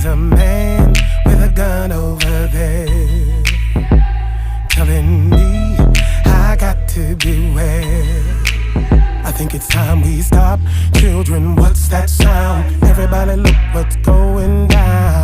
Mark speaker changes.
Speaker 1: There's a man with a gun over there telling me I got to beware. I think it's time we stop. Children, what's that sound? Everybody look what's going down.